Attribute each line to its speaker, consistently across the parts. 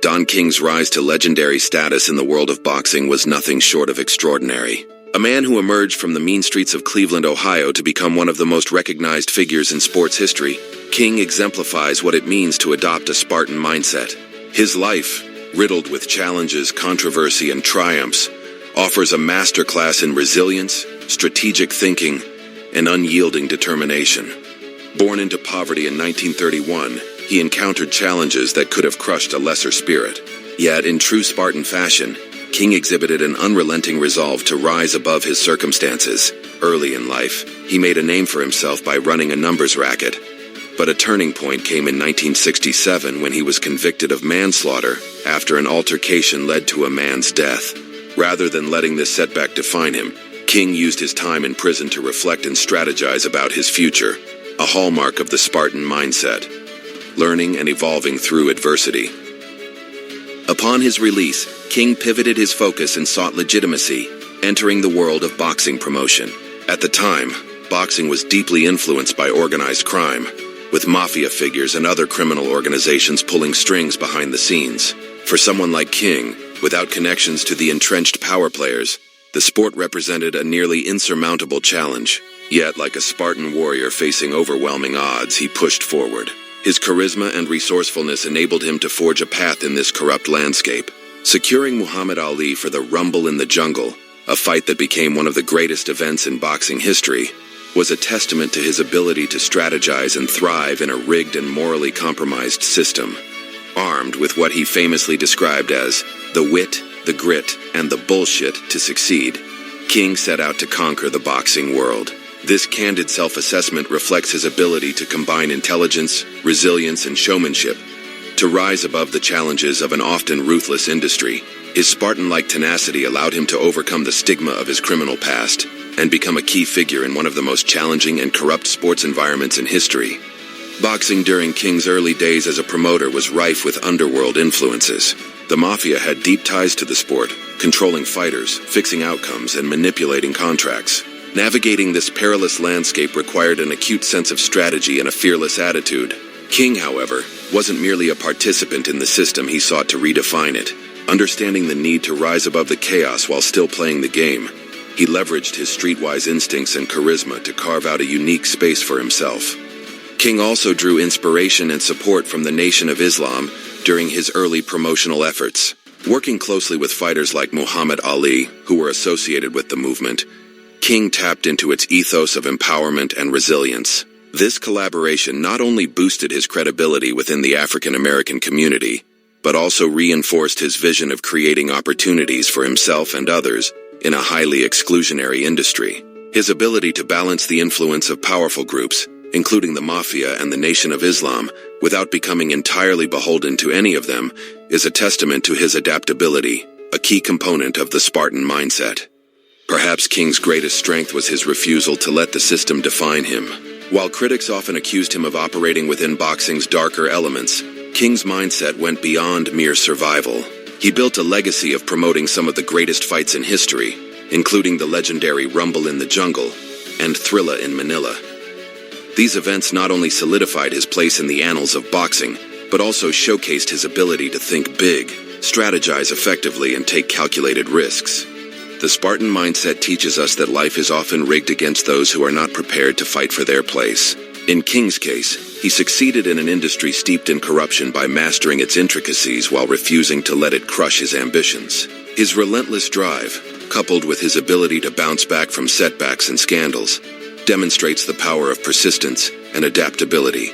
Speaker 1: Don King's rise to legendary status in the world of boxing was nothing short of extraordinary. A man who emerged from the mean streets of Cleveland, Ohio to become one of the most recognized figures in sports history, King exemplifies what it means to adopt a Spartan mindset. His life, riddled with challenges, controversy, and triumphs, offers a masterclass in resilience, strategic thinking, and unyielding determination. Born into poverty in 1931, he encountered challenges that could have crushed a lesser spirit. Yet, in true Spartan fashion, King exhibited an unrelenting resolve to rise above his circumstances. Early in life, he made a name for himself by running a numbers racket. But a turning point came in 1967 when he was convicted of manslaughter after an altercation led to a man's death. Rather than letting this setback define him, King used his time in prison to reflect and strategize about his future, a hallmark of the Spartan mindset. Learning and evolving through adversity. Upon his release, King pivoted his focus and sought legitimacy, entering the world of boxing promotion. At the time, boxing was deeply influenced by organized crime, with mafia figures and other criminal organizations pulling strings behind the scenes. For someone like King, without connections to the entrenched power players, the sport represented a nearly insurmountable challenge. Yet, like a Spartan warrior facing overwhelming odds, he pushed forward. His charisma and resourcefulness enabled him to forge a path in this corrupt landscape. Securing Muhammad Ali for the Rumble in the Jungle, a fight that became one of the greatest events in boxing history, was a testament to his ability to strategize and thrive in a rigged and morally compromised system. Armed with what he famously described as the wit, the grit, and the bullshit to succeed, King set out to conquer the boxing world. This candid self-assessment reflects his ability to combine intelligence, resilience, and showmanship to rise above the challenges of an often ruthless industry. His Spartan-like tenacity allowed him to overcome the stigma of his criminal past and become a key figure in one of the most challenging and corrupt sports environments in history. Boxing during King's early days as a promoter was rife with underworld influences. The mafia had deep ties to the sport, controlling fighters, fixing outcomes, and manipulating contracts. Navigating this perilous landscape required an acute sense of strategy and a fearless attitude. King, however, wasn't merely a participant in the system, he sought to redefine it. Understanding the need to rise above the chaos while still playing the game, he leveraged his streetwise instincts and charisma to carve out a unique space for himself. King also drew inspiration and support from the Nation of Islam during his early promotional efforts. Working closely with fighters like Muhammad Ali, who were associated with the movement, King tapped into its ethos of empowerment and resilience. This collaboration not only boosted his credibility within the African American community, but also reinforced his vision of creating opportunities for himself and others in a highly exclusionary industry. His ability to balance the influence of powerful groups, including the Mafia and the Nation of Islam, without becoming entirely beholden to any of them, is a testament to his adaptability, a key component of the Spartan mindset. Perhaps King's greatest strength was his refusal to let the system define him. While critics often accused him of operating within boxing's darker elements, King's mindset went beyond mere survival. He built a legacy of promoting some of the greatest fights in history, including the legendary Rumble in the Jungle and Thrilla in Manila. These events not only solidified his place in the annals of boxing, but also showcased his ability to think big, strategize effectively, and take calculated risks. The Spartan mindset teaches us that life is often rigged against those who are not prepared to fight for their place. In King's case, he succeeded in an industry steeped in corruption by mastering its intricacies while refusing to let it crush his ambitions. His relentless drive, coupled with his ability to bounce back from setbacks and scandals, demonstrates the power of persistence and adaptability.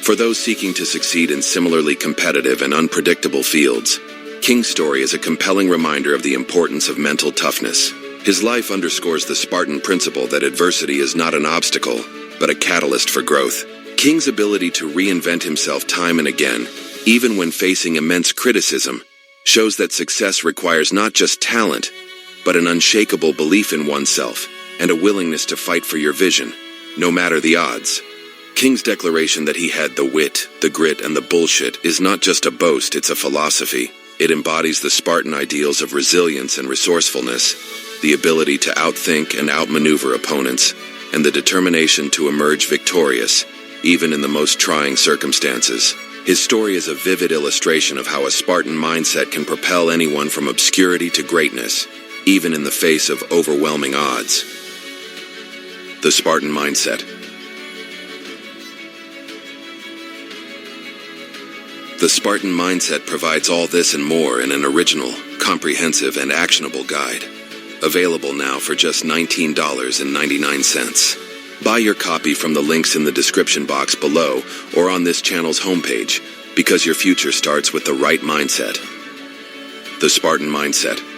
Speaker 1: For those seeking to succeed in similarly competitive and unpredictable fields, King's story is a compelling reminder of the importance of mental toughness. His life underscores the Spartan principle that adversity is not an obstacle, but a catalyst for growth. King's ability to reinvent himself time and again, even when facing immense criticism, shows that success requires not just talent, but an unshakable belief in oneself and a willingness to fight for your vision, no matter the odds. King's declaration that he had the wit, the grit, and the bullshit is not just a boast, it's a philosophy. It embodies the Spartan ideals of resilience and resourcefulness, the ability to outthink and outmaneuver opponents, and the determination to emerge victorious, even in the most trying circumstances. His story is a vivid illustration of how a Spartan mindset can propel anyone from obscurity to greatness, even in the face of overwhelming odds. The Spartan Mindset. The Spartan Mindset provides all this and more in an original, comprehensive, and actionable guide. Available now for just $19.99. Buy your copy from the links in the description box below or on this channel's homepage, because your future starts with the right mindset. The Spartan Mindset.